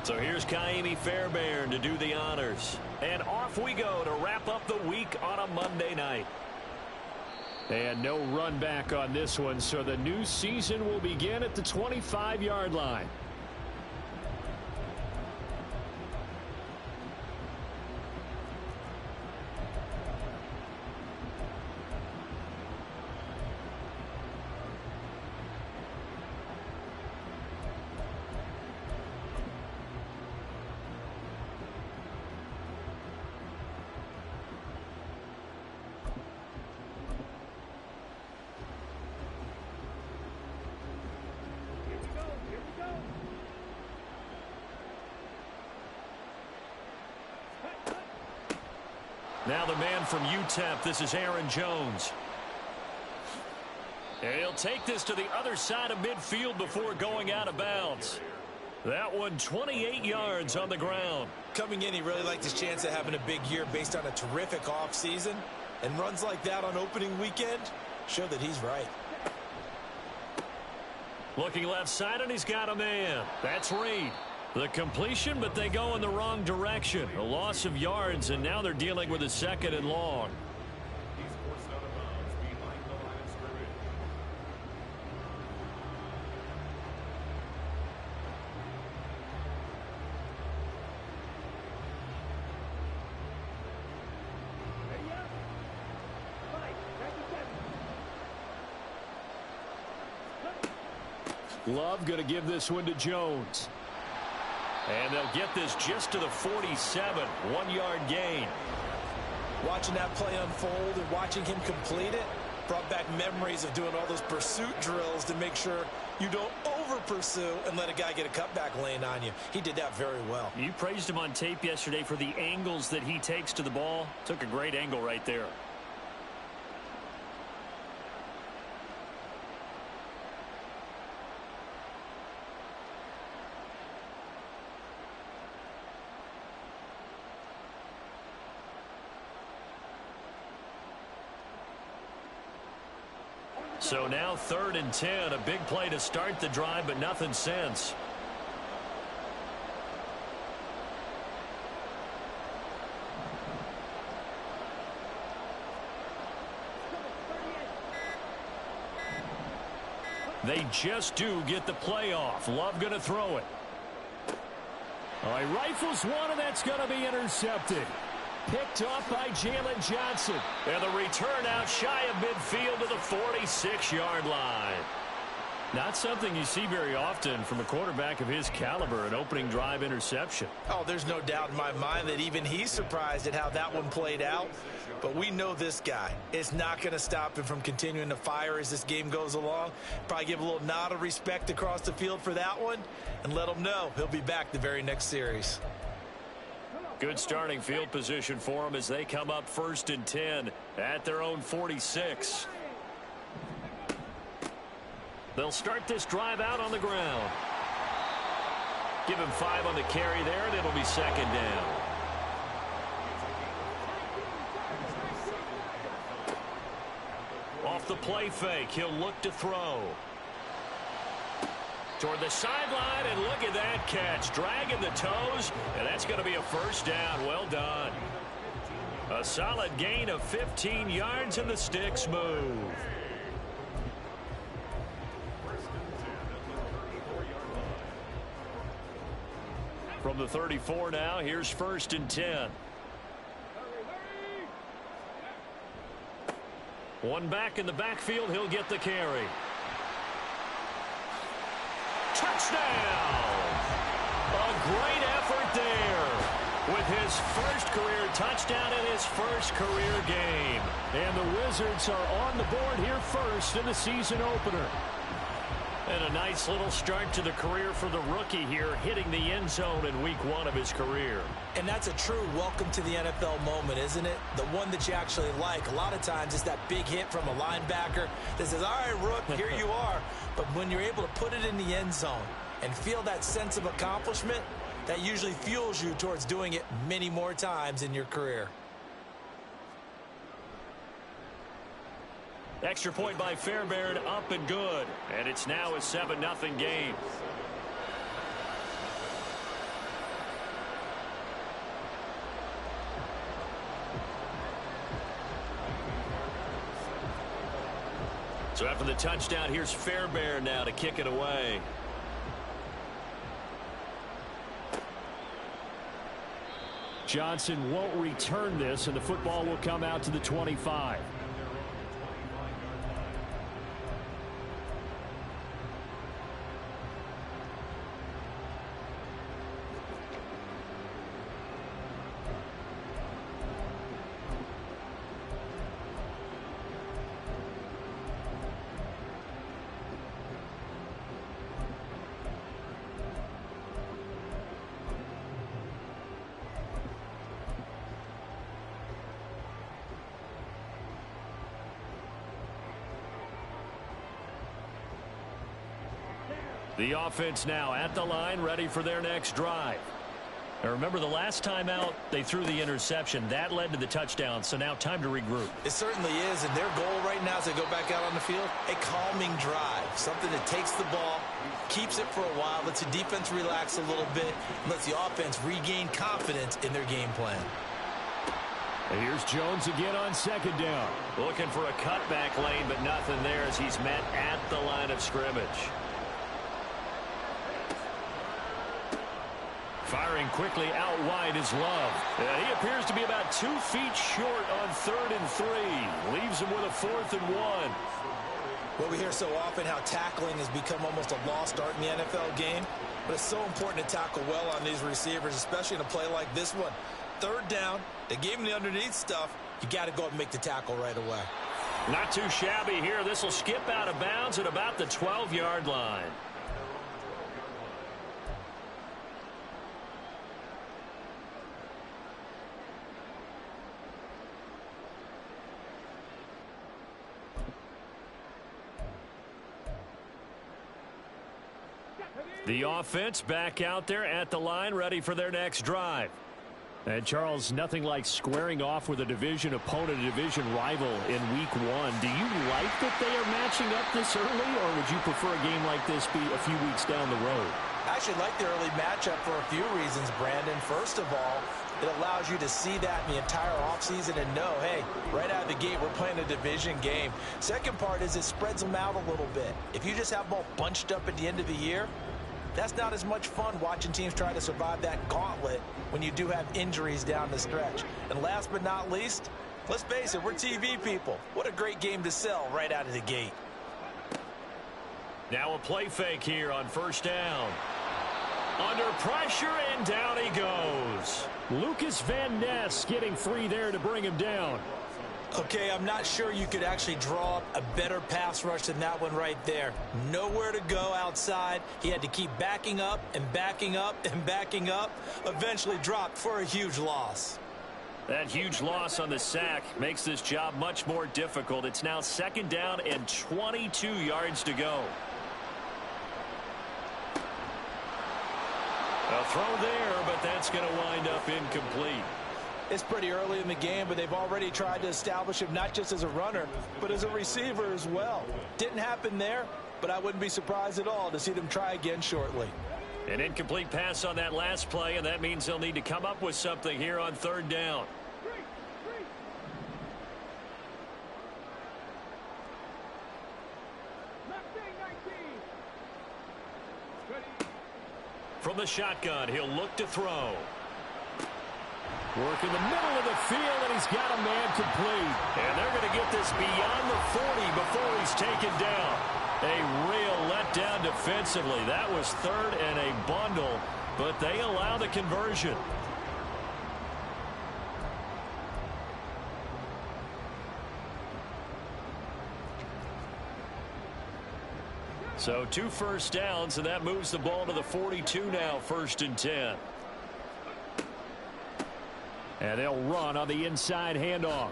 So here's Kaimi Fairbairn to do the honors. And off we go to wrap up the week on a Monday night. And no run back on this one, so the new season will begin at the 25-yard line. Now the man from UTEP, this is Aaron Jones. And he'll take this to the other side of midfield before going out of bounds. That one 28 yards on the ground. Coming in, he really liked his chance of having a big year based on a terrific offseason. And runs like that on opening weekend show that he's right. Looking left side, and he's got a man. That's Reed. The completion, but they go in the wrong direction. A loss of yards, and now they're dealing with a 2nd and long. Love going to give this one to Jones. And they'll get this just to the 47, 1-yard gain. Watching that play unfold and watching him complete it brought back memories of doing all those pursuit drills to make sure you don't over-pursue and let a guy get a cutback lane on you. He did that very well. You praised him on tape yesterday for the angles that he takes to the ball. Took a great angle right there. So now 3rd and 10, a big play to start the drive, but nothing since. They just do get the play off. Love going to throw it. All right, rifles one, and that's going to be intercepted. Picked off by Jalen Johnson. And the return out shy of midfield to the 46-yard line. Not something you see very often from a quarterback of his caliber, an opening drive interception. Oh, there's no doubt in my mind that even he's surprised at how that one played out. But we know this guy is not going to stop him from continuing to fire as this game goes along. Probably give a little nod of respect across the field for that one and let him know he'll be back the very next series. Good starting field position for them as they come up 1st and 10 at their own 46. They'll start this drive out on the ground. Give him 5 on the carry there, and it'll be 2nd down. Off the play fake, he'll look to throw. Toward the sideline, and look at that catch. Dragging the toes, and that's going to be a 1st down. Well done. A solid gain of 15 yards, and the sticks move. From the 34 now, here's 1st and 10. One back in the backfield, he'll get the carry. Touchdown! A great effort there with his first career touchdown in his first career game. And the Wizards are on the board here first in the season opener. And a nice little start to the career for the rookie here, hitting the end zone in week 1 of his career. And that's a true welcome to the NFL moment, isn't it? The one that you actually like. A lot of times it's that big hit from a linebacker that says, all right, Rook, here you are. But when you're able to put it in the end zone and feel that sense of accomplishment, that usually fuels you towards doing it many more times in your career. Extra point by Fairbairn, up and good. And it's now a 7-0 game. So after the touchdown, here's Fairbairn now to kick it away. Johnson won't return this, and the football will come out to the 25. The offense now at the line, ready for their next drive. Now remember, the last time out, they threw the interception. That led to the touchdown, so now time to regroup. It certainly is, and their goal right now as they go back out on the field, a calming drive. Something that takes the ball, keeps it for a while, lets the defense relax a little bit, and lets the offense regain confidence in their game plan. And here's Jones again on second down. Looking for a cutback lane, but nothing there as he's met at the line of scrimmage. Firing quickly out wide is Love. He appears to be about 2 feet short on 3rd and 3. Leaves him with a 4th and 1. Well, we hear so often how tackling has become almost a lost art in the NFL game. But it's so important to tackle well on these receivers, especially in a play like this one. 3rd down, they gave him the underneath stuff. You got to go up and make the tackle right away. Not too shabby here. This will skip out of bounds at about the 12-yard line. The offense back out there at the line, ready for their next drive. And, Charles, nothing like squaring off with a division opponent, a division rival in Week 1. Do you like that they are matching up this early, or would you prefer a game like this be a few weeks down the road? I actually like the early matchup for a few reasons, Brandon. First of all, it allows you to see that in the entire offseason and know, hey, right out of the gate, we're playing a division game. Second part is it spreads them out a little bit. If you just have them all bunched up at the end of the year, that's not as much fun watching teams try to survive that gauntlet when you do have injuries down the stretch. And last but not least, let's face it, we're TV people. What a great game to sell right out of the gate. Now a play fake here on 1st down. Under pressure, and down he goes. Lucas Van Ness getting free there to bring him down. Okay, I'm not sure you could actually draw up a better pass rush than that one right there. Nowhere to go outside. He had to keep backing up and backing up and backing up. Eventually dropped for a huge loss. That huge loss on the sack makes this job much more difficult. It's now 2nd down and 22 yards to go. A throw there, but that's going to wind up incomplete. It's pretty early in the game, but they've already tried to establish him not just as a runner, but as a receiver as well. Didn't happen there, but I wouldn't be surprised at all to see them try again shortly. An incomplete pass on that last play, and that means they'll need to come up with something here on 3rd down. From the shotgun, he'll look to throw. Work in the middle of the field, and he's got a man complete. And they're going to get this beyond the 40 before he's taken down. A real letdown defensively. That was 3rd and a bundle, but they allow the conversion. So 2 first downs, and that moves the ball to the 42 now, 1st and 10. And they'll run on the inside handoff.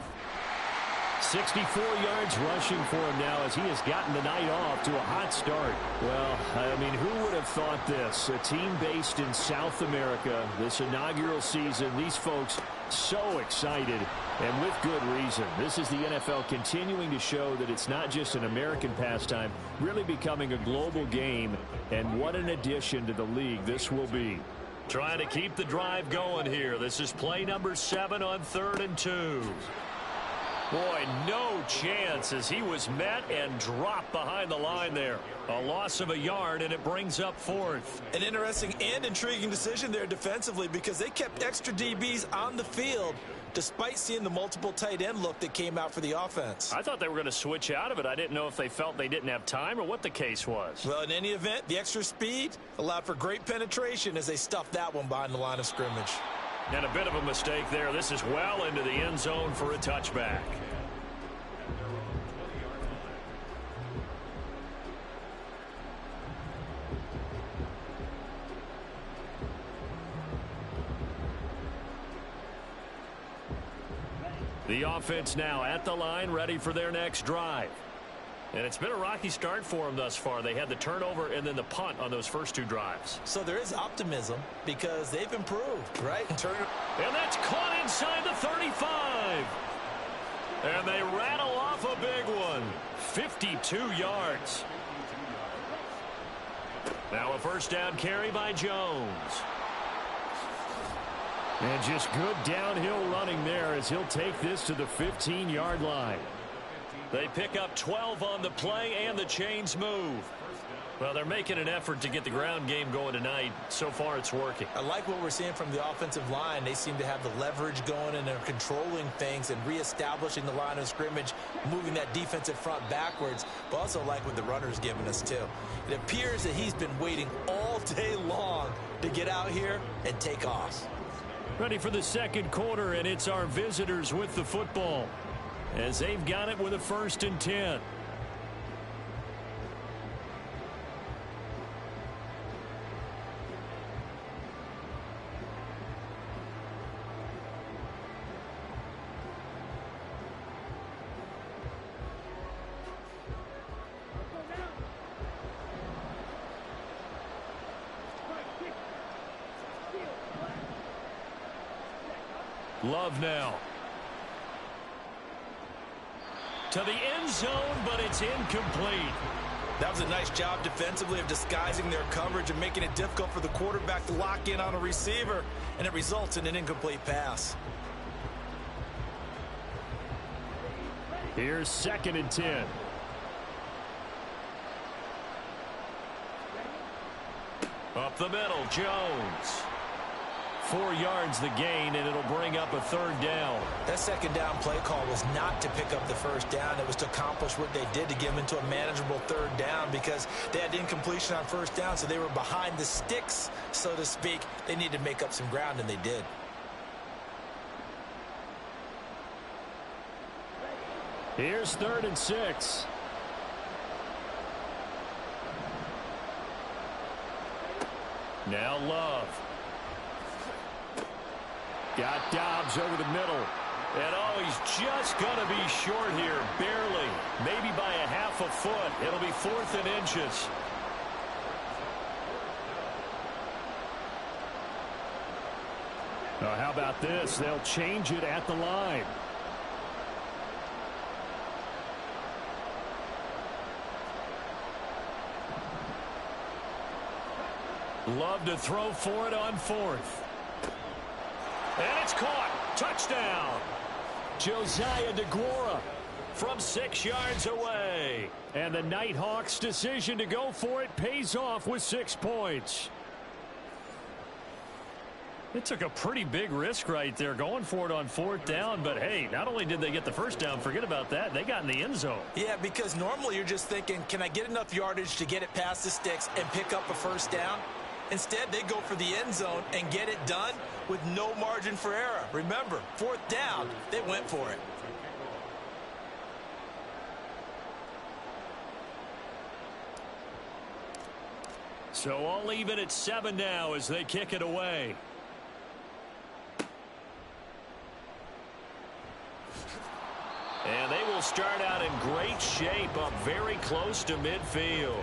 64 yards rushing for him now as he has gotten the night off to a hot start. Well, I mean, who would have thought this? A team based in South America, this inaugural season, these folks so excited, and with good reason. This is the NFL continuing to show that it's not just an American pastime, really becoming a global game, and what an addition to the league this will be. Trying to keep the drive going here. This is play number 7 on 3rd and 2. Boy, no chance as he was met and dropped behind the line there. A loss of a yard, and it brings up fourth. An interesting and intriguing decision there defensively because they kept extra DBs on the field despite seeing the multiple tight end look that came out for the offense. I thought they were going to switch out of it. I didn't know if they felt they didn't have time or what the case was. Well, in any event, the extra speed allowed for great penetration as they stuffed that one behind the line of scrimmage. And a bit of a mistake there. This is well into the end zone for a touchback. The offense now at the line, ready for their next drive. And it's been a rocky start for them thus far. They had the turnover and then the punt on those first two drives. So there is optimism because they've improved, right? And that's caught inside the 35. And they rattle off a big one. 52 yards. Now a first down carry by Jones. And just good downhill running there as he'll take this to the 15-yard line. They pick up 12 on the play, and the chains move. Well, they're making an effort to get the ground game going tonight. So far, it's working. I like what we're seeing from the offensive line. They seem to have the leverage going, and they're controlling things and reestablishing the line of scrimmage, moving that defensive front backwards, but also like what the runner's giving us, too. It appears that he's been waiting all day long to get out here and take off. Ready for the second quarter, and it's our visitors with the football as they've got it with a 1st and 10. Love now. To the end zone, but it's incomplete. That was a nice job defensively of disguising their coverage and making it difficult for the quarterback to lock in on a receiver, and it results in an incomplete pass. Here's 2nd and 10. Up the middle, Jones. 4 yards the gain, and it'll bring up a 3rd down. That second down play call was not to pick up the first down. It was to accomplish what they did to get them into a manageable 3rd down because they had incompletion on first down, so they were behind the sticks, so to speak. They needed to make up some ground, and they did. Here's 3rd and 6. Now Love. Got Dobbs over the middle. And oh, he's just going to be short here, barely. Maybe by a half a foot. It'll be 4th and inches. How about this? They'll change it at the line. Love to throw for it on 4th. And it's caught. Touchdown. Josiah DeGuara from 6 yards away. And the Nighthawks' decision to go for it pays off with 6 points. It took a pretty big risk right there going for it on 4th down. But, hey, not only did they get the first down, forget about that, they got in the end zone. Yeah, because normally you're just thinking, can I get enough yardage to get it past the sticks and pick up a first down? Instead, they go for the end zone and get it done with no margin for error. Remember, 4th down, they went for it. So all even at 7 now as they kick it away. And they will start out in great shape, up very close to midfield.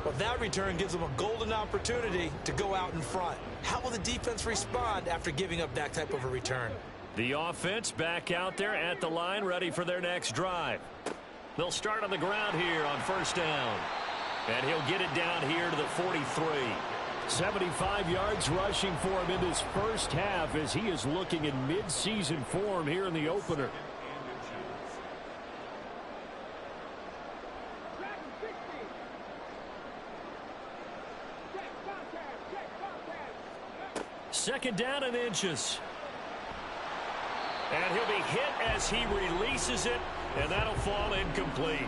Well, that return gives them a golden opportunity to go out in front. How will the defense respond after giving up that type of a return? The offense back out there at the line, ready for their next drive. They'll start on the ground here on 1st down. And he'll get it down here to the 43. 75 yards rushing for him in this first half as he is looking in mid-season form here in the opener. Second down and inches. And he'll be hit as he releases it, and that'll fall incomplete.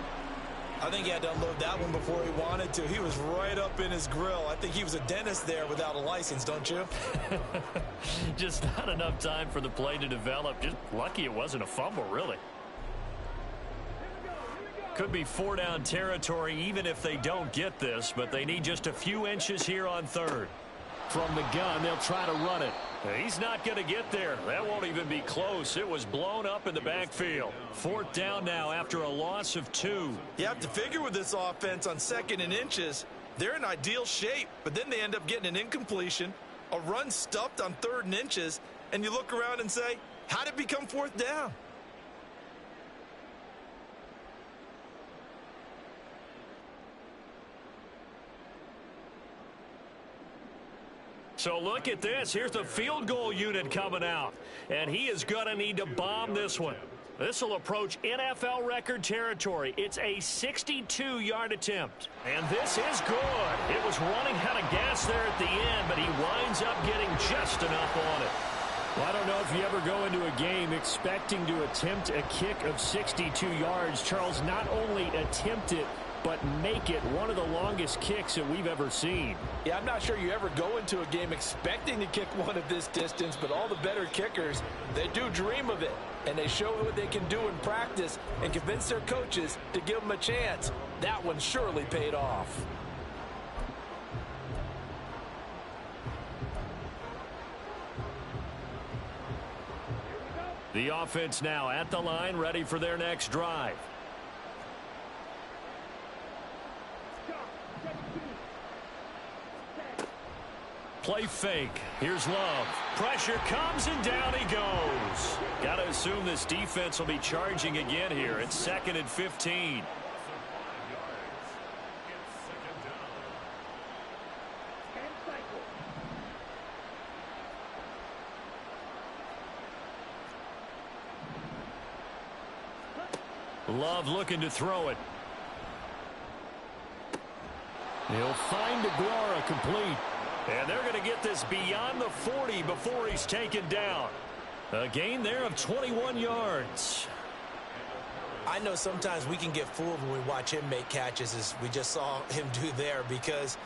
I think he had to unload that one before he wanted to. He was right up in his grill. I think he was a dentist there without a license, don't you? Just not enough time for the play to develop. Just lucky it wasn't a fumble, really. Could be 4-down territory even if they don't get this, but they need just a few inches here on third. From the gun, they'll try to run it. He's not going to get there. That won't even be close. It was blown up in the backfield. 4th down now after a loss of 2. You have to figure with this offense on 2nd and inches, they're in ideal shape, but then they end up getting an incompletion, a run stuffed on 3rd and inches, and you look around and say, how did it become 4th down? So look at this. Here's the field goal unit coming out. And he is going to need to bomb this one. This will approach NFL record territory. It's a 62-yard attempt. And this is good. It was running out of gas there at the end, but he winds up getting just enough on it. Well, I don't know if you ever go into a game expecting to attempt a kick of 62 yards. Charles, not only attempt it, but make it one of the longest kicks that we've ever seen. Yeah, I'm not sure you ever go into a game expecting to kick one of this distance, but all the better kickers, they do dream of it. And they show what they can do in practice and convince their coaches to give them a chance. That one surely paid off. The offense now at the line, ready for their next drive. Play fake. Here's Love. Pressure comes and down he goes. Got to assume this defense will be charging again here. It's 2nd and 15. Love looking to throw it. He'll find DeGuara complete. And they're going to get this beyond the 40 before he's taken down. A gain there of 21 yards. I know sometimes we can get fooled when we watch him make catches, as we just saw him do there, because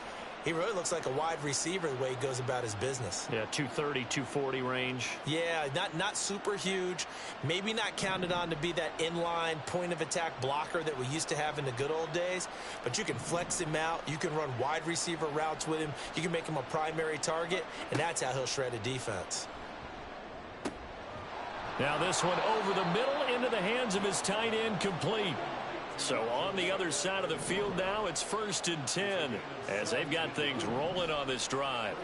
he really looks like a wide receiver the way he goes about his business. Yeah, 230, 240 range. Yeah, not super huge. Maybe not counted on to be that inline point-of-attack blocker that we used to have in the good old days. But you can flex him out. You can run wide receiver routes with him. You can make him a primary target, and that's how he'll shred a defense. Now this one over the middle into the hands of his tight end, complete. So on the other side of the field now, it's 1st and 10 as they've got things rolling on this drive.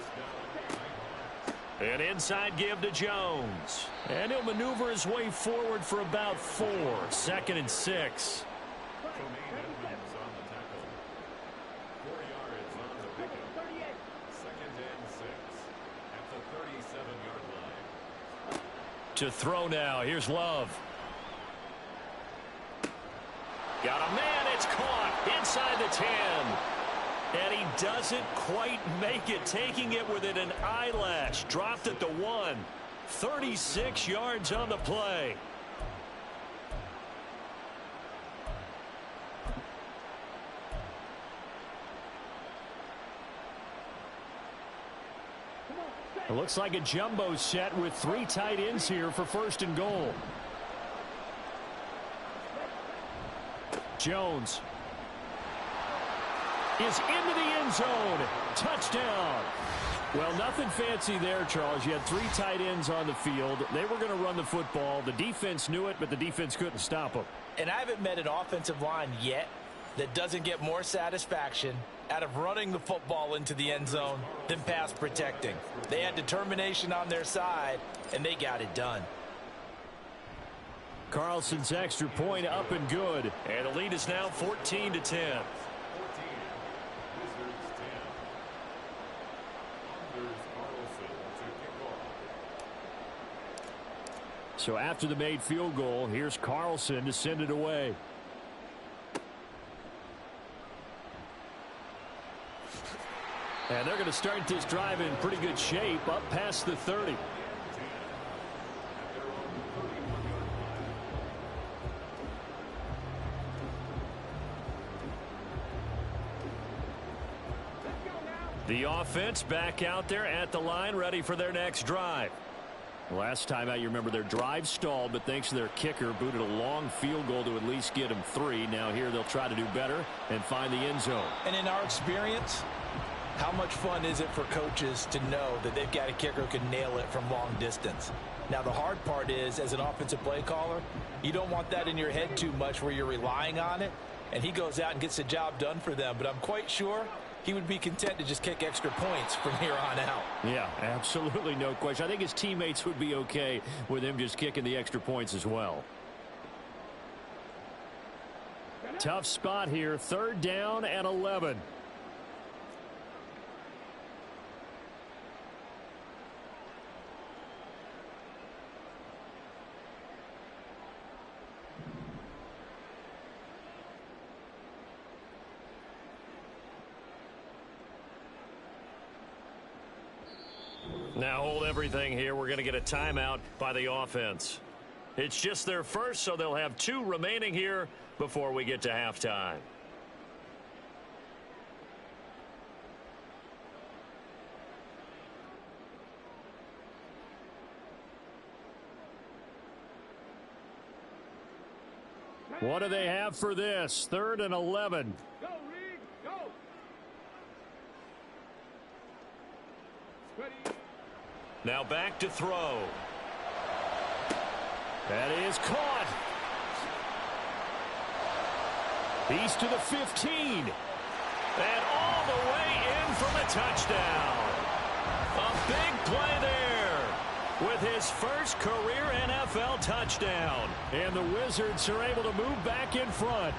An inside give to Jones. And he'll maneuver his way forward for about 4. 2nd and 6. To throw now. Here's Love. Got a man. It's caught inside the 10. And he doesn't quite make it, taking it within an eyelash. Dropped at the 1. 36 yards on the play. It looks like a jumbo set with 3 tight ends here for 1st and goal. Jones is into the end zone. Touchdown. Well, nothing fancy there, Charles. You had 3 tight ends on the field. They were going to run the football. The defense knew it, but the defense couldn't stop them. And I haven't met an offensive line yet that doesn't get more satisfaction out of running the football into the end zone than pass protecting. They had determination on their side, and they got it done. Carlson's extra point up and good. And the lead is now 14 to 10. So after the made field goal, here's Carlson to send it away. And they're going to start this drive in pretty good shape, up past the 30. The offense back out there at the line, ready for their next drive. Last time out, you remember their drive stalled, but thanks to their kicker, booted a long field goal to at least get them 3. Now here they'll try to do better and find the end zone. And in our experience, how much fun is it for coaches to know that they've got a kicker who can nail it from long distance? Now, the hard part is, as an offensive play caller, you don't want that in your head too much where you're relying on it, and he goes out and gets the job done for them. But I'm quite sure he would be content to just kick extra points from here on out. Yeah, absolutely no question. I think his teammates would be okay with him just kicking the extra points as well. Tough spot here, 3rd down and 11. Now hold everything here. We're going to get a timeout by the offense. It's just their first, so they'll have 2 remaining here before we get to halftime. What do they have for this? 3rd and 11. Go, Reed, go. Ready. Now back to throw. That is caught. He's to the 15. And all the way in for the touchdown. A big play there with his first career NFL touchdown. And the Wizards are able to move back in front.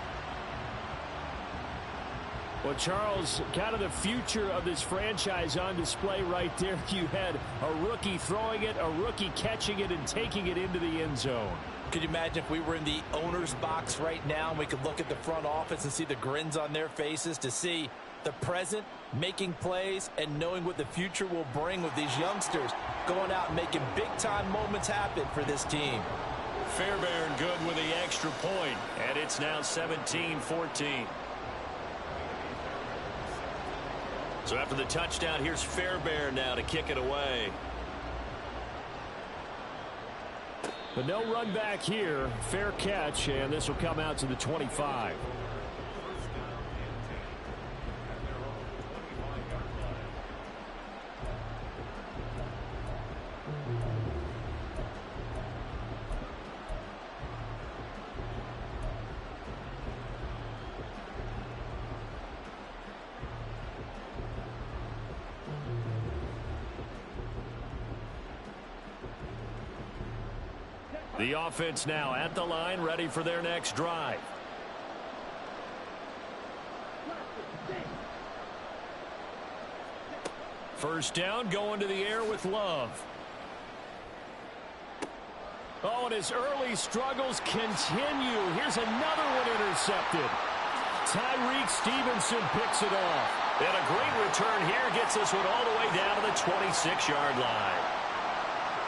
Well, Charles, kind of the future of this franchise on display right there. You had a rookie throwing it, a rookie catching it, and taking it into the end zone. Could you imagine if we were in the owner's box right now and we could look at the front office and see the grins on their faces, to see the present making plays and knowing what the future will bring with these youngsters going out and making big-time moments happen for this team. Fairbairn good with the extra point, and it's now 17-14. So after the touchdown, here's Fairbairn now to kick it away. But no run back here. Fair catch, and this will come out to the 25. The offense now at the line, ready for their next drive. First down, going to the air with Love. Oh, and his early struggles continue. Here's another one intercepted. Tyreek Stevenson picks it off. And a great return here gets this one all the way down to the 26-yard line.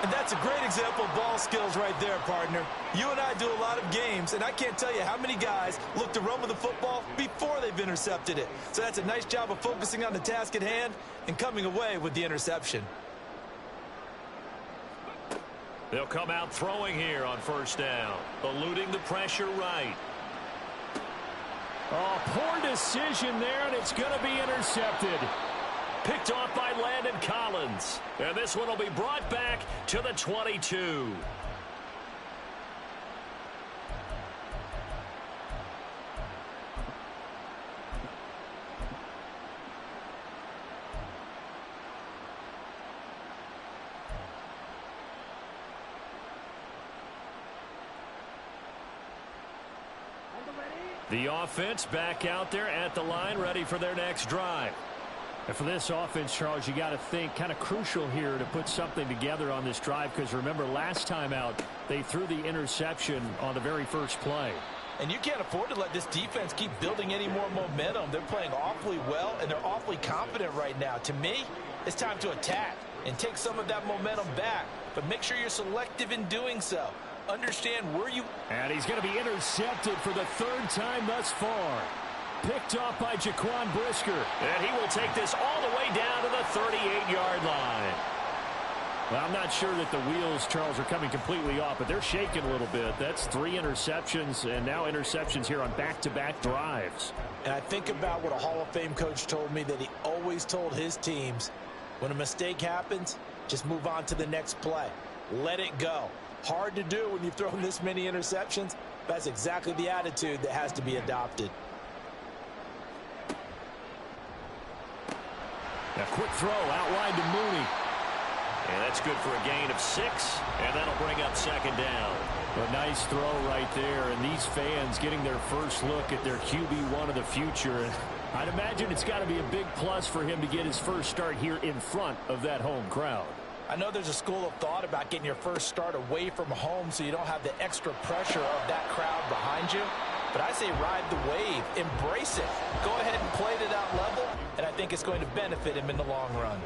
And that's a great example of ball skills right there, partner. You and I do a lot of games, and I can't tell you how many guys look to run with the football before they've intercepted it. So that's a nice job of focusing on the task at hand and coming away with the interception. They'll come out throwing here on first down, eluding the pressure right. Oh, poor decision there, and it's going to be intercepted. Picked off by Landon Collins. And this one will be brought back to the 22. The offense back out there at the line, ready for their next drive. And for this offense, Charles, you got to think kind of crucial here to put something together on this drive, because remember last time out they threw the interception on the very first play. And you can't afford to let this defense keep building any more momentum. They're playing awfully well, and they're awfully confident right now. To me, it's time to attack and take some of that momentum back. But make sure you're selective in doing so. Understand where you... And he's going to be intercepted for the third time thus far. Picked off by Jaquan Brisker. And he will take this all the way down to the 38-yard line. Well, I'm not sure that the wheels, Charles, are coming completely off, but they're shaking a little bit. That's 3 interceptions, and now interceptions here on back-to-back drives. And I think about what a Hall of Fame coach told me, that he always told his teams, when a mistake happens, just move on to the next play. Let it go. Hard to do when you've thrown this many interceptions. That's exactly the attitude that has to be adopted. A quick throw out wide to Mooney. And that's good for a gain of 6, and that'll bring up second down. A nice throw right there, and these fans getting their first look at their QB1 of the future. And I'd imagine it's got to be a big plus for him to get his first start here in front of that home crowd. I know there's a school of thought about getting your first start away from home so you don't have the extra pressure of that crowd behind you. But I say ride the wave, embrace it. Go ahead and play to that level, and I think it's going to benefit him in the long run.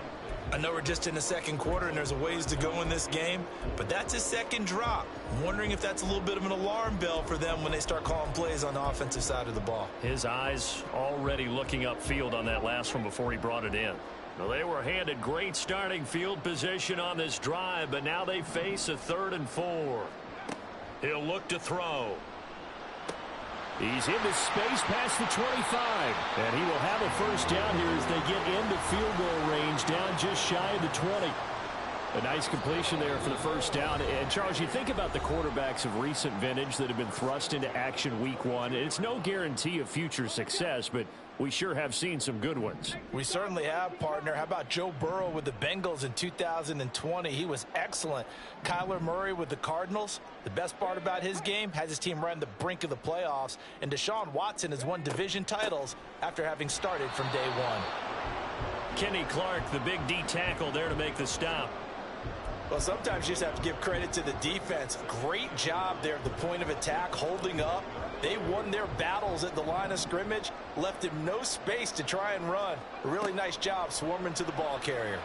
I know we're just in the second quarter and there's a ways to go in this game, but that's his second drop. I'm wondering if that's a little bit of an alarm bell for them when they start calling plays on the offensive side of the ball. His eyes already looking upfield on that last one before he brought it in. Well, they were handed great starting field position on this drive, but now they face a 3rd and 4. He'll look to throw. He's into space past the 25. And he will have a first down here as they get into field goal range, down just shy of the 20. A nice completion there for the first down. And, Charles, you think about the quarterbacks of recent vintage that have been thrust into action week 1. It's no guarantee of future success, but we sure have seen some good ones. We certainly have, partner. How about Joe Burrow with the Bengals in 2020? He was excellent. Kyler Murray with the Cardinals. The best part about his game, has his team right on the brink of the playoffs. And Deshaun Watson has won division titles after having started from day one. Kenny Clark, the big D tackle there to make the stop. Well, sometimes you just have to give credit to the defense. Great job there at the point of attack, holding up. They won their battles at the line of scrimmage, left him no space to try and run. A really nice job swarming to the ball carrier.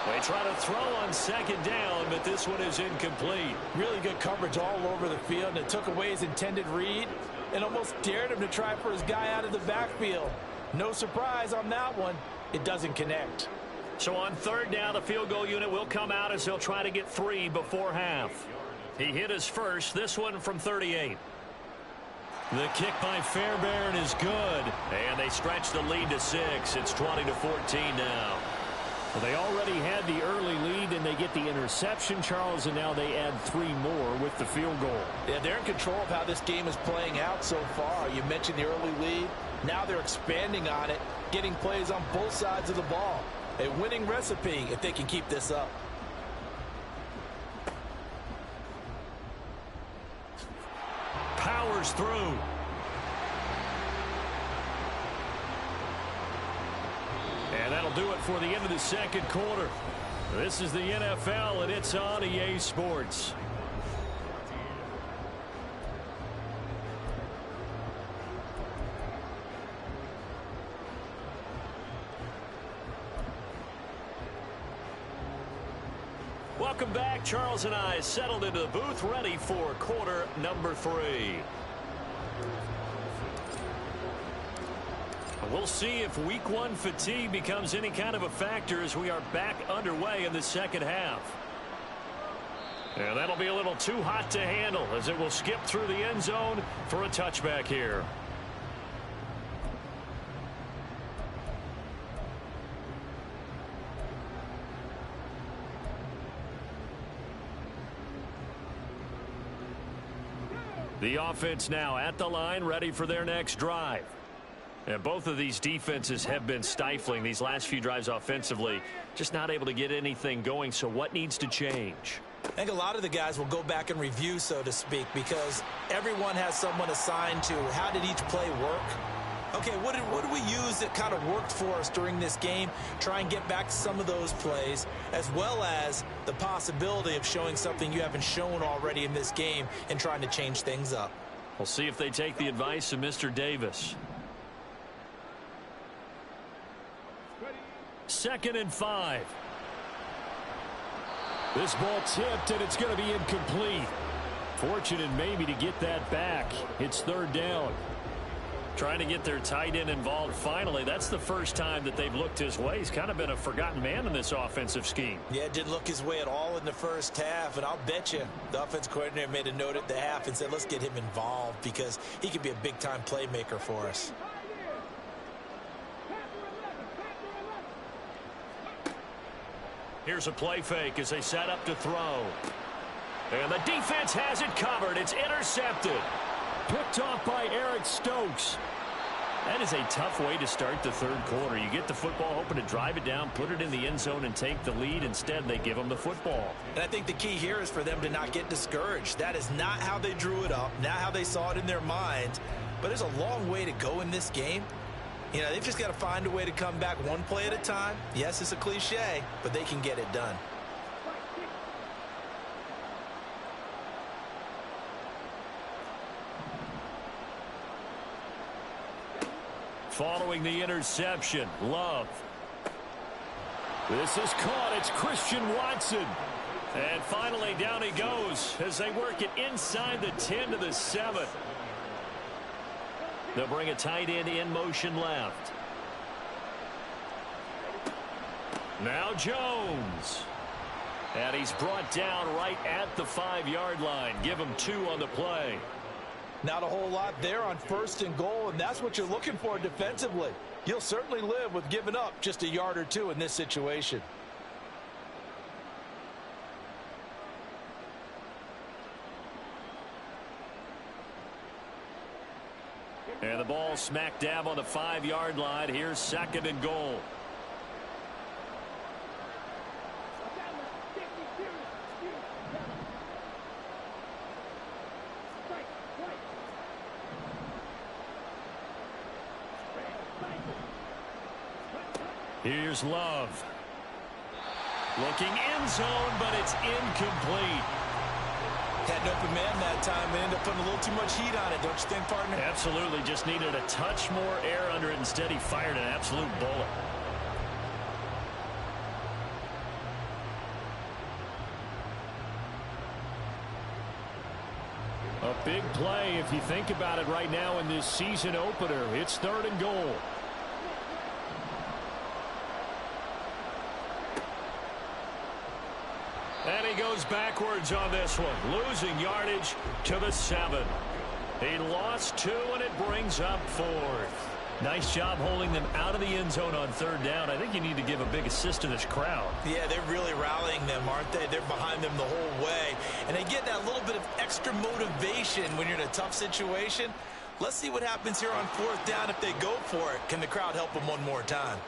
They try to throw on second down, but this one is incomplete. Really good coverage all over the field, and it took away his intended read and almost dared him to try for his guy out of the backfield. No surprise on that one. It doesn't connect. So on 3rd down, the field goal unit will come out as they'll try to get 3 before half. He hit his first, this one from 38. The kick by Fairbairn is good. And they stretch the lead to 6. It's 20-14 now. Well, they already had the early lead, and they get the interception, Charles, and now they add 3 more with the field goal. Yeah, they're in control of how this game is playing out so far. You mentioned the early lead. Now they're expanding on it, getting plays on both sides of the ball. A winning recipe if they can keep this up. Powers through. And that'll do it for the end of the second quarter. This is the NFL, and it's on EA Sports. Welcome back. Charles and I settled into the booth, ready for quarter number 3. We'll see if week 1 fatigue becomes any kind of a factor as we are back underway in the second half. And that'll be a little too hot to handle as it will skip through the end zone for a touchback here. The offense now at the line, ready for their next drive. And both of these defenses have been stifling these last few drives offensively. Just not able to get anything going, so what needs to change? I think a lot of the guys will go back and review, so to speak, because everyone has someone assigned to how did each play work. Okay, what did we use that kind of worked for us during this game? Try and get back to some of those plays, as well as the possibility of showing something you haven't shown already in this game and trying to change things up. We'll see if they take the advice of Mr. Davis. 2nd and 5. This ball tipped, and it's going to be incomplete. Fortunate maybe to get that back. It's 3rd down. Trying to get their tight end involved finally. That's the first time that they've looked his way. He's kind of been a forgotten man in this offensive scheme. Yeah, didn't look his way at all in the first half, and I'll bet you the offense coordinator made a note at the half and said, let's get him involved because he could be a big-time playmaker for us. Here's a play fake as they set up to throw. And the defense has it covered. It's intercepted. Picked off by Eric Stokes. That is a tough way to start the 3rd quarter. You get the football, hoping to drive it down, put it in the end zone, and take the lead. Instead, they give them the football. And I think the key here is for them to not get discouraged. That is not how they drew it up, not how they saw it in their minds. But there's a long way to go in this game. You know, they've just got to find a way to come back one play at a time. Yes, it's a cliche, but they can get it done. Following the interception, Love. This is caught. It's Christian Watson. And finally down he goes as they work it inside the 10 to the 7. They'll bring a tight end in motion left. Now Jones. And he's brought down right at the 5-yard line. Give him 2 on the play. Not a whole lot there on 1st and goal, and that's what you're looking for defensively. You'll certainly live with giving up just a yard or 2 in this situation. And the ball smack dab on the 5-yard line. Here's 2nd and goal. Here's Love. Looking end zone, but it's incomplete. Had an open man that time and ended up putting a little too much heat on it, don't you think, partner? Absolutely. Just needed a touch more air under it. Instead, he fired an absolute bullet. A big play, if you think about it right now in this season opener. It's 3rd and goal. And he goes backwards on this one, losing yardage to the 7. He lost 2, and it brings up 4th. Nice job holding them out of the end zone on 3rd down. I think you need to give a big assist to this crowd. Yeah, they're really rallying them, aren't they? They're behind them the whole way. And they get that little bit of extra motivation when you're in a tough situation. Let's see what happens here on 4th down if they go for it. Can the crowd help them one more time?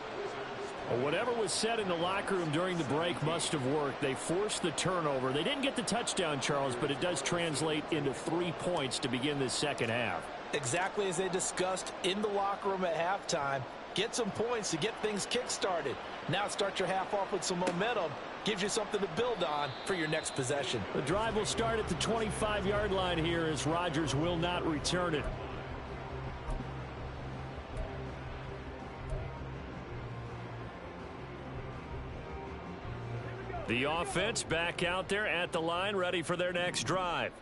Well, whatever was said in the locker room during the break must have worked. They forced the turnover. They didn't get the touchdown, Charles, but it does translate into 3 points to begin this 2nd half. Exactly as they discussed in the locker room at halftime. Get some points to get things kick-started. Now start your half off with some momentum. Gives you something to build on for your next possession. The drive will start at the 25-yard line here as Rodgers will not return it. The offense back out there at the line, ready for their next drive.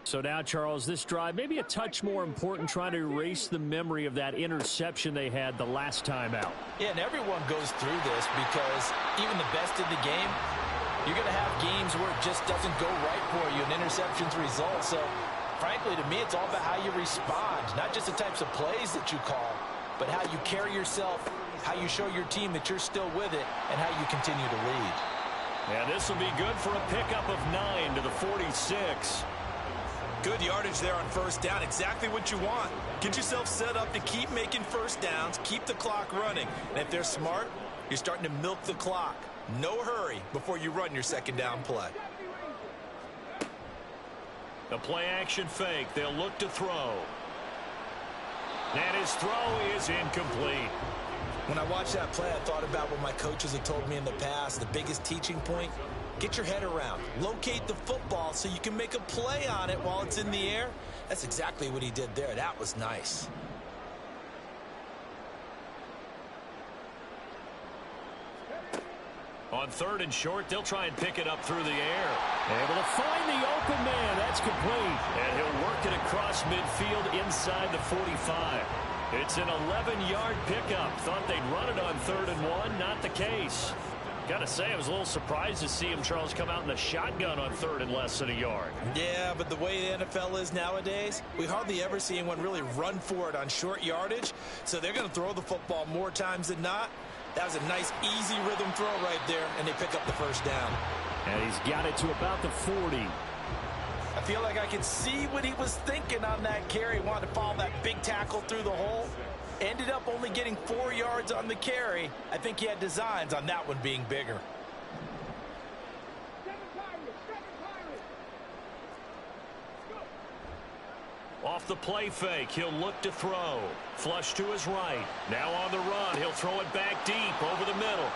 So now, Charles, this drive maybe a touch more important, trying to erase the memory of that interception they had the last time out. Yeah, and everyone goes through this because even the best in the game, you're going to have games where it just doesn't go right for you, and interceptions result. So, frankly, to me, it's all about how you respond, not just the types of plays that you call, but how you carry yourself, how you show your team that you're still with it, and how you continue to lead. And this will be good for a pickup of 9 to the 46. Good yardage there on 1st down. Exactly what you want. Get yourself set up to keep making 1st downs, keep the clock running. And if they're smart, you're starting to milk the clock. No hurry before you run your 2nd down play. The play action fake. They'll look to throw. And his throw is incomplete. When I watched that play, I thought about what my coaches had told me in the past. The biggest teaching point, get your head around. Locate the football so you can make a play on it while it's in the air. That's exactly what he did there. That was nice. On 3rd and short, they'll try and pick it up through the air. Able to find the open man. That's complete. And he'll work it across midfield inside the 45. It's an 11-yard pickup. Thought they'd run it on 3rd and 1. Not the case. Got to say, I was a little surprised to see him, Charles, come out in the shotgun on 3rd and less than a yard. Yeah, but the way the NFL is nowadays, we hardly ever see anyone really run for it on short yardage. So they're going to throw the football more times than not. That was a nice, easy rhythm throw right there, and they pick up the first down. And he's got it to about the 40. I feel like I can see what he was thinking on that carry. He wanted to follow that big tackle through the hole. Ended up only getting 4 yards on the carry. I think he had designs on that one being bigger. Off the play fake, he'll look to throw. Flush to his right. Now on the run, he'll throw it back deep over the middle.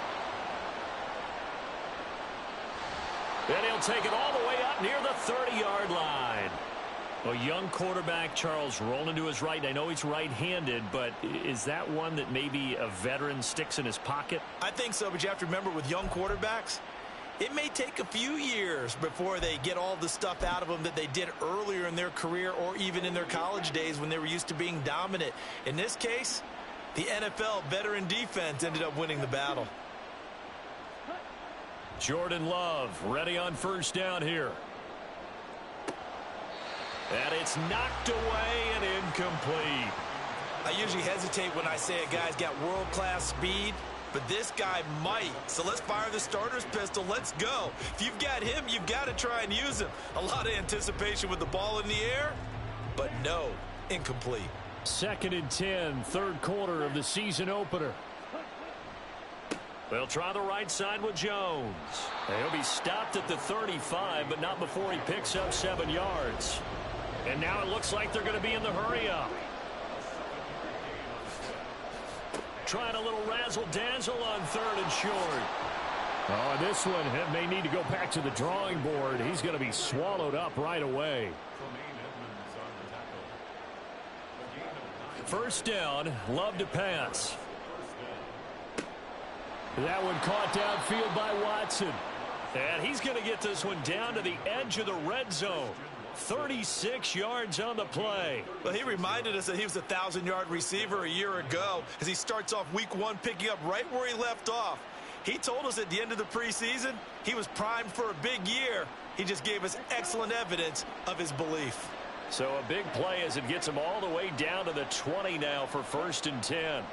Then he'll take it all the way up near the 30-yard line. A young quarterback, Charles, rolling to his right. I know he's right-handed, but is that one that maybe a veteran sticks in his pocket? I think so, but you have to remember with young quarterbacks, it may take a few years before they get all the stuff out of them that they did earlier in their career or even in their college days when they were used to being dominant. In this case, the NFL veteran defense ended up winning the battle. Jordan Love ready on 1st down here. And it's knocked away and incomplete. I usually hesitate when I say a guy's got world-class speed, but this guy might. So let's fire the starter's pistol. Let's go. If you've got him, you've got to try and use him. A lot of anticipation with the ball in the air, but no, incomplete. 2nd and 10, 3rd quarter of the season opener. They'll try the right side with Jones. He'll be stopped at the 35, but not before he picks up 7 yards. And now it looks like they're going to be in the hurry-up. Trying a little razzle-dazzle on 3rd and short. Oh, this one may need to go back to the drawing board. He's going to be swallowed up right away. 1st down, Love to pass. That one caught downfield by Watson. And he's going to get this one down to the edge of the red zone. 36 yards on the play. Well, he reminded us that he was a 1,000-yard receiver a year ago as he starts off week 1 picking up right where he left off. He told us at the end of the preseason he was primed for a big year. He just gave us excellent evidence of his belief. So a big play as it gets him all the way down to the 20 now for 1st and 10.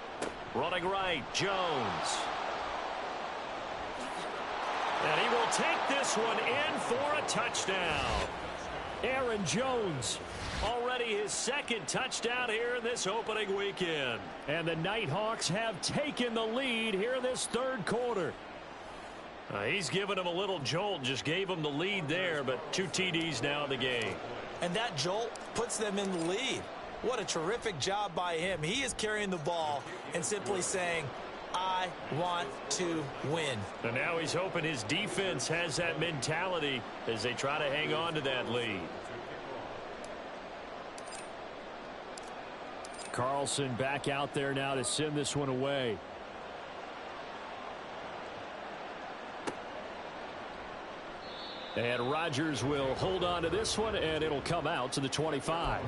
Running right, Jones. And he will take this one in for a touchdown. Aaron Jones. Already his 2nd touchdown here in this opening weekend. And the Nighthawks have taken the lead here in this 3rd quarter. He's given him a little jolt, just gave him the lead there, but 2 TDs now in the game. And that jolt puts them in the lead. What a terrific job by him. He is carrying the ball and simply saying, I want to win. And now he's hoping his defense has that mentality as they try to hang on to that lead. Carlson back out there now to send this one away. And Rodgers will hold on to this one, and it'll come out to the 25.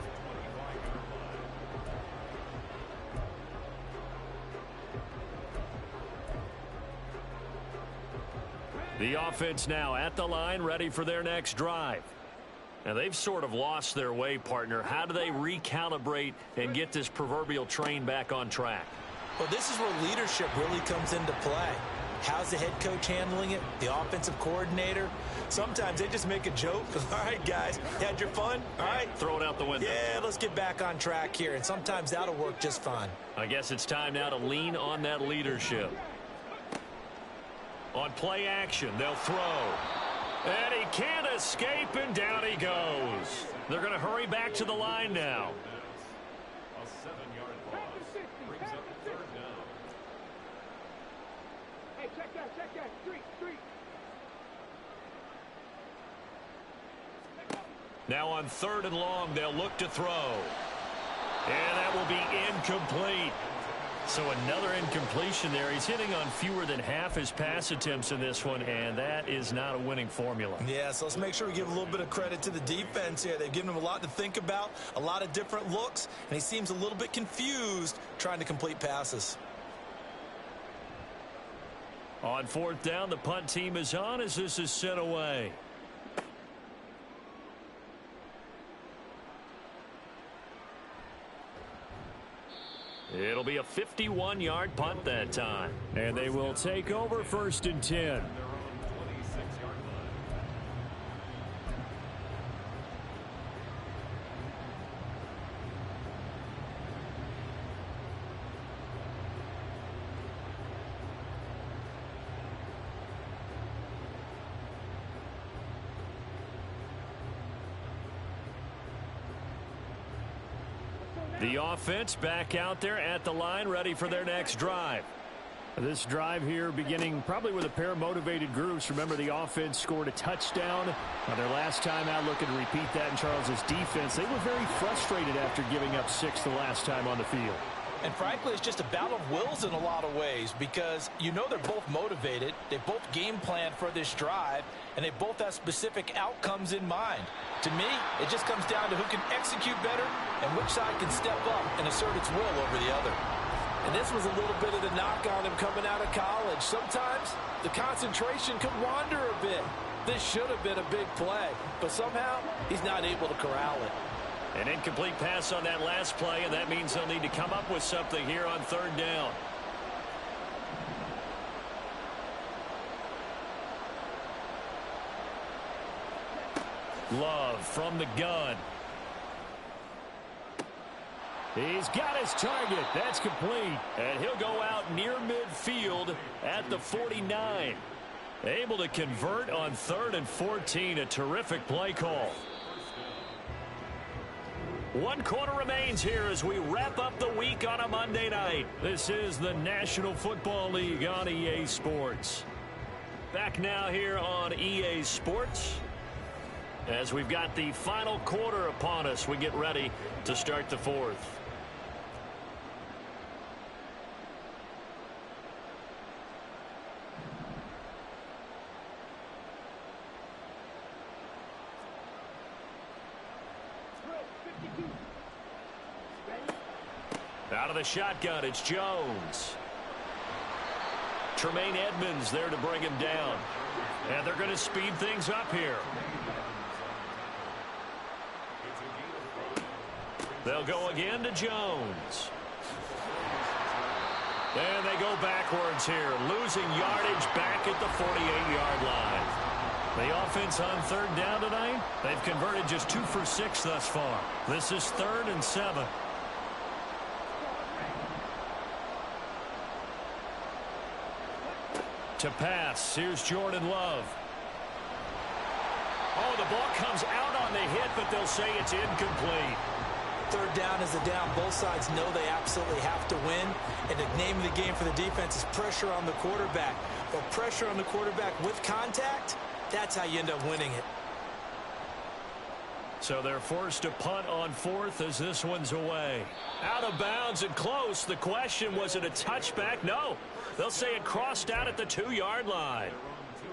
The offense now at the line, ready for their next drive. Now, they've sort of lost their way, partner. How do they recalibrate and get this proverbial train back on track? Well, this is where leadership really comes into play. How's the head coach handling it? The offensive coordinator? Sometimes they just make a joke. All right, guys, you had your fun? All right. Throw it out the window. Yeah, let's get back on track here. And sometimes that'll work just fine. I guess it's time now to lean on that leadership. On play action, they'll throw. And he can't escape, and down he goes. They're going to hurry back to the line now. Now on 3rd and long, they'll look to throw. And that will be incomplete. So another incompletion there. He's hitting on fewer than half his pass attempts in this one, and that is not a winning formula. Yeah, so let's make sure we give a little bit of credit to the defense here. They've given him a lot to think about, a lot of different looks, and he seems a little bit confused trying to complete passes. On 4th down, the punt team is on as this is sent away. It'll be a 51-yard punt that time. And they will take over 1st and 10. The offense back out there at the line, ready for their next drive. This drive here beginning probably with a pair of motivated groups. Remember, the offense scored a touchdown their last time out, looking to repeat that in Charles's defense. They were very frustrated after giving up 6 the last time on the field. And frankly, it's just a battle of wills in a lot of ways because you know they're both motivated. They both game planned for this drive, and they both have specific outcomes in mind. To me, it just comes down to who can execute better and which side can step up and assert its will over the other. And this was a little bit of the knock on him coming out of college. Sometimes the concentration can wander a bit. This should have been a big play, but somehow he's not able to corral it. An incomplete pass on that last play, and that means they'll need to come up with something here on 3rd down. Love from the gun. He's got his target. That's complete. And he'll go out near midfield at the 49. Able to convert on 3rd and 14. A terrific play call. 1 quarter remains here as we wrap up the week on a Monday night. This is the National Football League on EA Sports. Back now here on EA Sports. As we've got the final quarter upon us, we get ready to start the 4th. Out of the shotgun, it's Jones. Tremaine Edmonds there to bring him down. And they're going to speed things up here. They'll go again to Jones. And they go backwards here, losing yardage back at the 48-yard line. The offense on 3rd down tonight, they've converted just 2 for 6 thus far. This is 3rd and 7. To pass, here's Jordan Love. Oh, the ball comes out on the hit, but they'll say it's incomplete. 3rd down is a down. Both sides know they absolutely have to win. And the name of the game for the defense is pressure on the quarterback. But pressure on the quarterback with contact, that's how you end up winning it. So they're forced to punt on 4th as this one's away. Out of bounds and close. The question, was it a touchback? No. They'll say it crossed out at the 2-yard line.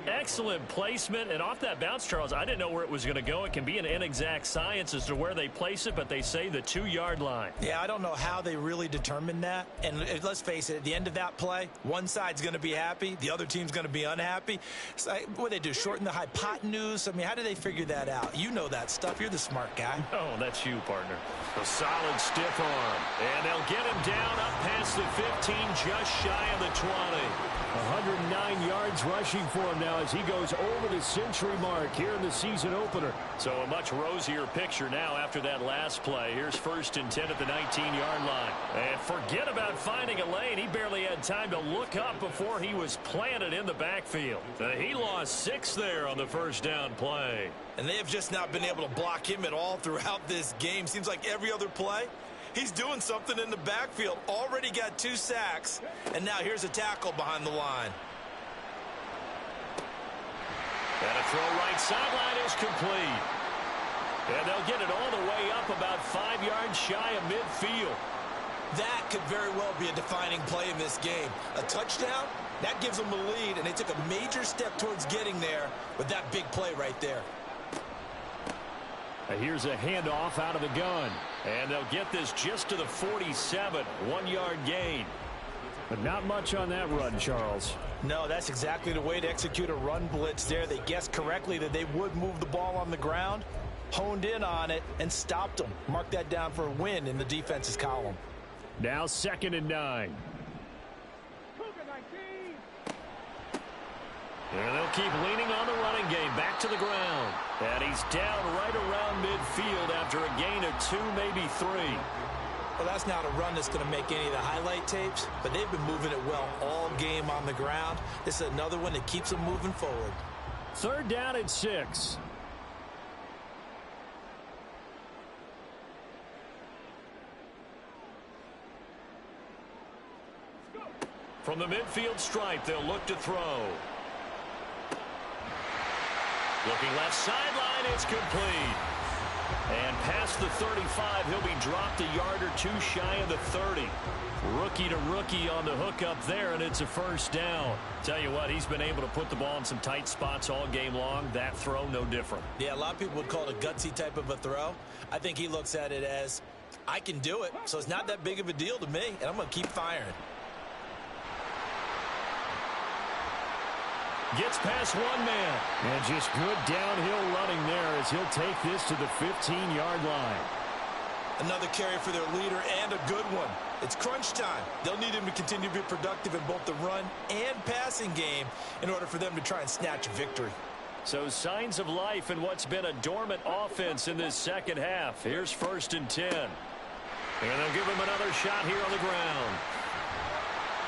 Excellent placement, and off that bounce, Charles, I didn't know where it was going to go. It can be an inexact science as to where they place it, but they say the 2-yard line. Yeah, I don't know how they really determined that. And let's face it, at the end of that play, one side's going to be happy, the other team's going to be unhappy. So, what do they do, shorten the hypotenuse? I mean, how do they figure that out? You know that stuff. You're the smart guy. Oh, that's you, partner. A solid stiff arm. And they'll get him down up past the 15, just shy of the 20. 109 yards rushing for him now as he goes over the century mark here in the season opener. So a much rosier picture now after that last play. Here's 1st and 10 at the 19-yard line. And forget about finding a lane. He barely had time to look up before he was planted in the backfield. He lost 6 there on the 1st down play. And they have just not been able to block him at all throughout this game. Seems like every other play, he's doing something in the backfield. Already got 2 sacks, and now here's a tackle behind the line. And a throw right sideline is complete. And they'll get it all the way up about 5 yards shy of midfield. That could very well be a defining play in this game. A touchdown, that gives them the lead, and they took a major step towards getting there with that big play right there. Here's a handoff out of the gun. And they'll get this just to the 47, 1-yard gain. But not much on that run, Charles. No, that's exactly the way to execute a run blitz there. They guessed correctly that they would move the ball on the ground, honed in on it, and stopped them. Mark that down for a win in the defense's column. Now 2nd and 9. And they'll keep leaning on the running game. Back to the ground. And he's down right around midfield after a gain of 2, maybe 3. Well, that's not a run that's going to make any of the highlight tapes, but they've been moving it well all game on the ground. This is another one that keeps them moving forward. 3rd down and 6. From the midfield stripe, they'll look to throw. Looking left sideline, it's complete. And past the 35, he'll be dropped a yard or 2 shy of the 30. Rookie to rookie on the hook up there, and it's a 1st down. Tell you what, he's been able to put the ball in some tight spots all game long. That throw, no different. Yeah, a lot of people would call it a gutsy type of a throw. I think he looks at it as, I can do it, so it's not that big of a deal to me, and I'm going to keep firing. Gets past 1 man. And just good downhill running there as he'll take this to the 15-yard line. Another carry for their leader and a good one. It's crunch time. They'll need him to continue to be productive in both the run and passing game in order for them to try and snatch a victory. So signs of life in what's been a dormant offense in this second half. Here's 1st and 10. And they'll give him another shot here on the ground.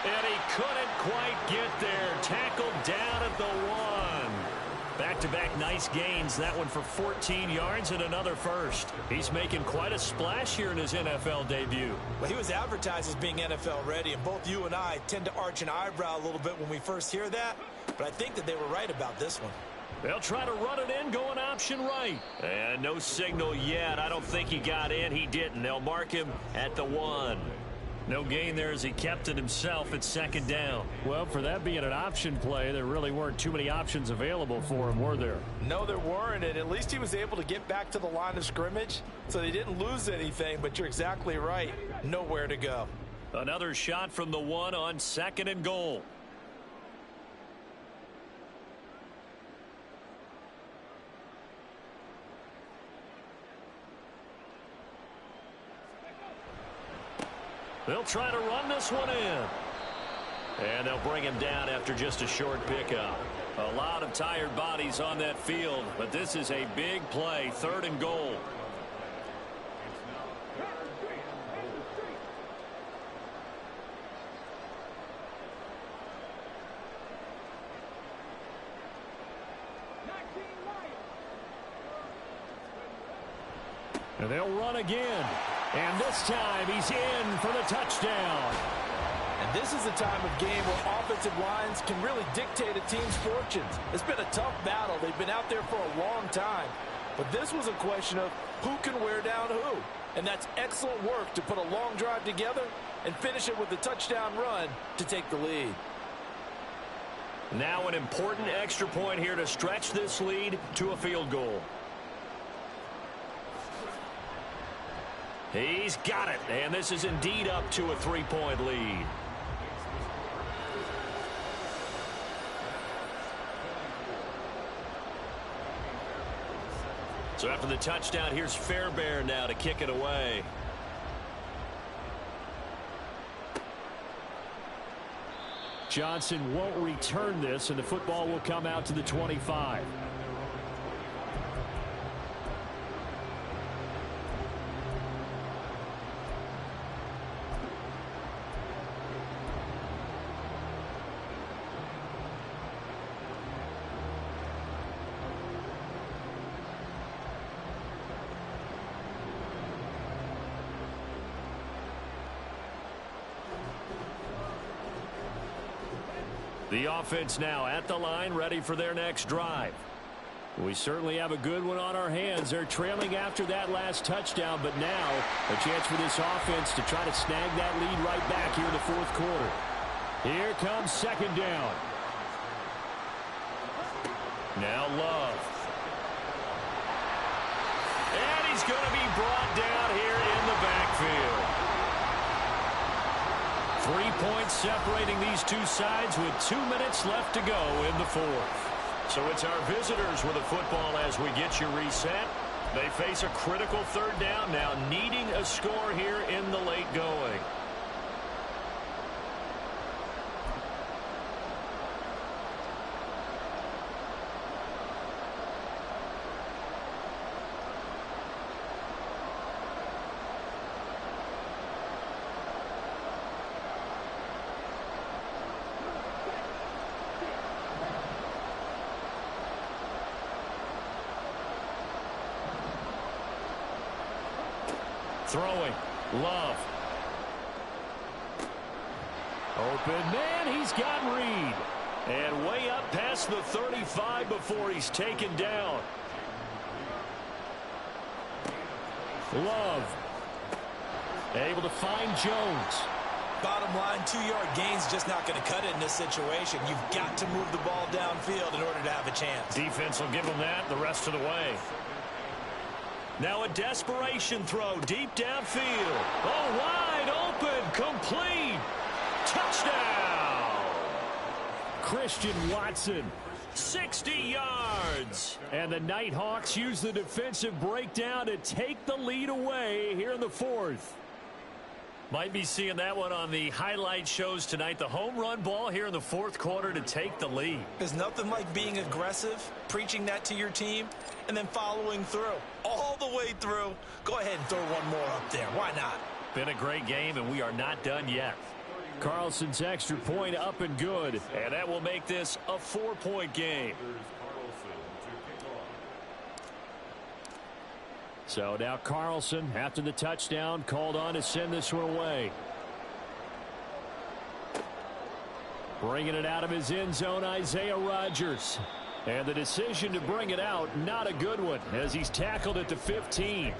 And he couldn't quite get there. Tackled down at the 1. Back-to-back nice gains. That one for 14 yards and another 1st. He's making quite a splash here in his NFL debut. Well, he was advertised as being NFL ready, and both you and I tend to arch an eyebrow a little bit when we first hear that. But I think that they were right about this one. They'll try to run it in, going option right. And no signal yet. I don't think he got in. He didn't. They'll mark him at the 1. No gain there as he kept it himself at 2nd down. Well, for that being an option play, there really weren't too many options available for him, were there? No, there weren't, and at least he was able to get back to the line of scrimmage, so they didn't lose anything, but you're exactly right. Nowhere to go. Another shot from the 1 on 2nd and goal. They'll try to run this one in. And they'll bring him down after just a short pickup. A lot of tired bodies on that field, but this is a big play. 3rd and goal. And they'll run again. And this time he's in for the touchdown. And this is a time of game where offensive lines can really dictate a team's fortunes. It's been a tough battle. They've been out there for a long time. But this was a question of who can wear down who. And that's excellent work to put a long drive together and finish it with a touchdown run to take the lead. Now an important extra point here to stretch this lead to a field goal. He's got it, and this is indeed up to a 3-point lead. So after the touchdown, here's Fairbairn now to kick it away. Johnson won't return this, and the football will come out to the 25. The offense now at the line, ready for their next drive. We certainly have a good one on our hands. They're trailing after that last touchdown, but now a chance for this offense to try to snag that lead right back here in the fourth quarter. Here comes second down. Now Love. And he's going to be brought down here in the backfield. 3 points separating these two sides with 2 minutes left to go in the fourth. So it's our visitors with the football as we get you reset. They face a critical third down now, needing a score here in the late going. Throwing. Love. Open man. He's got Reed. And way up past the 35 before he's taken down. Love. Able to find Jones. Bottom line, 2-yard gain's just not going to cut it in this situation. You've got to move the ball downfield in order to have a chance. Defense will give them that the rest of the way. Now a desperation throw deep downfield. Oh, wide open, complete. Touchdown. Christian Watson, 60 yards. And the Nighthawks use the defensive breakdown to take the lead away here in the fourth. Might be seeing that one on the highlight shows tonight. The home run ball here in the fourth quarter to take the lead. There's nothing like being aggressive, preaching that to your team, and then following through. All the way through. Go ahead and throw one more up there. Why not? Been a great game, and we are not done yet. Carlson's extra point up and good. And that will make this a 4-point game. So now Carlson, after the touchdown, called on to send this one away. Bringing it out of his end zone, Isaiah Rodgers. And the decision to bring it out, not a good one, as he's tackled at the 15.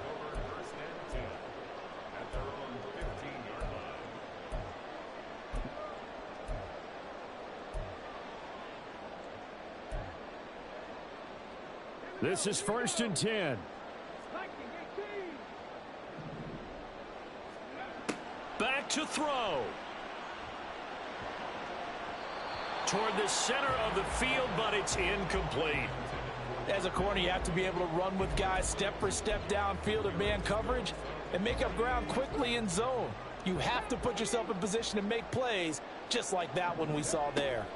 This is 1st and 10. Back to throw. Toward the center of the field, but it's incomplete. As a corner, you have to be able to run with guys step for step downfield in man coverage and make up ground quickly in zone. You have to put yourself in position to make plays, just like that one we saw there.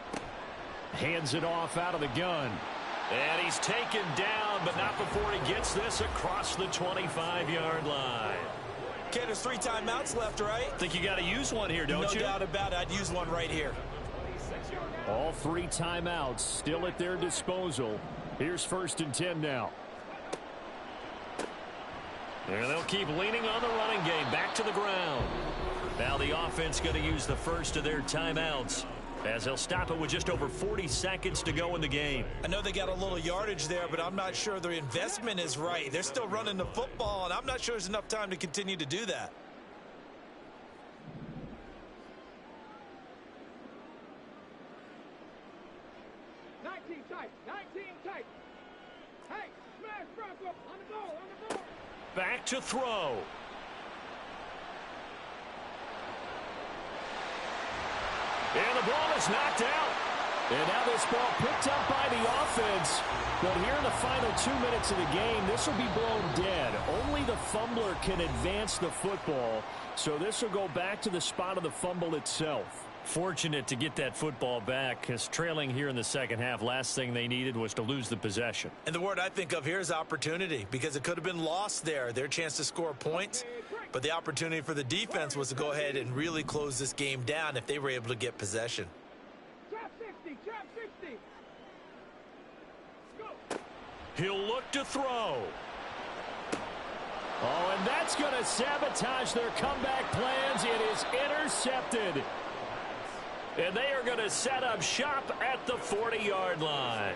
Hands it off out of the gun. And he's taken down, but not before he gets this across the 25-yard line. Okay, there's 3 timeouts left, right? Think you got to use one here, don't you? No doubt about it. I'd use one right here. All 3 timeouts still at their disposal. Here's 1st and 10 now. And they'll keep leaning on the running game. Back to the ground. Now the offense going to use the first of their timeouts, as they'll stop it with just over 40 seconds to go in the game. I know they got a little yardage there, but I'm not sure their investment is right. They're still running the football, and I'm not sure there's enough time to continue to do that. Hey, smash Bronco on the ball, Back to throw. And the ball is knocked out. And now this ball picked up by the offense. But here in the final 2 minutes of the game, this will be blown dead. Only the fumbler can advance the football. So this will go back to the spot of the fumble itself. Fortunate to get that football back, because trailing here in the second half, last thing they needed was to lose the possession. And the word I think of here is opportunity, because it could have been lost there. Their chance to score points, but the opportunity for the defense was to go ahead and really close this game down if they were able to get possession. Trap 60, trap 60. Go. He'll look to throw. Oh, and that's going to sabotage their comeback plans. It is intercepted. And they are going to set up shop at the 40-yard line.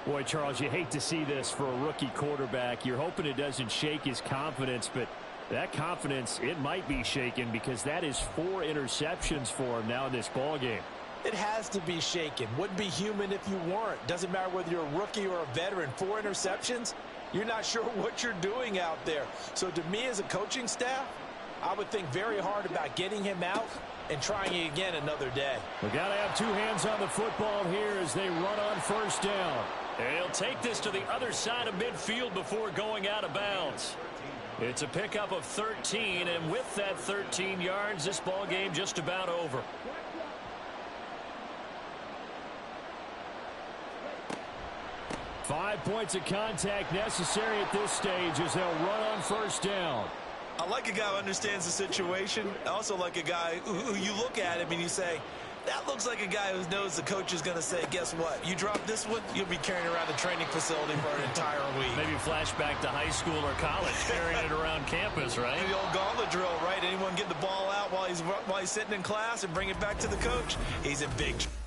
Boy, Charles, you hate to see this for a rookie quarterback. You're hoping it doesn't shake his confidence, but that confidence, it might be shaken because that is 4 interceptions for him now in this ball game. It has to be shaken. Wouldn't be human if you weren't. Doesn't matter whether you're a rookie or a veteran. 4 interceptions, you're not sure what you're doing out there. So to me as a coaching staff, I would think very hard about getting him out and trying it again another day. We got to have 2 hands on the football here as they run on first down. He'll take this to the other side of midfield before going out of bounds. It's a pickup of 13, and with that 13 yards, this ball game just about over. Five points of contact necessary at this stage as they'll run on first down. I like a guy who understands the situation. I also like a guy who you look at him and you say, that looks like a guy who knows the coach is going to say, guess what? You drop this one, you'll be carrying around the training facility for an entire week. Maybe flashback to high school or college, carrying it around campus, right? The old gauntlet drill, right? Anyone get the ball out while he's sitting in class and bring it back to the coach? He's in big trouble.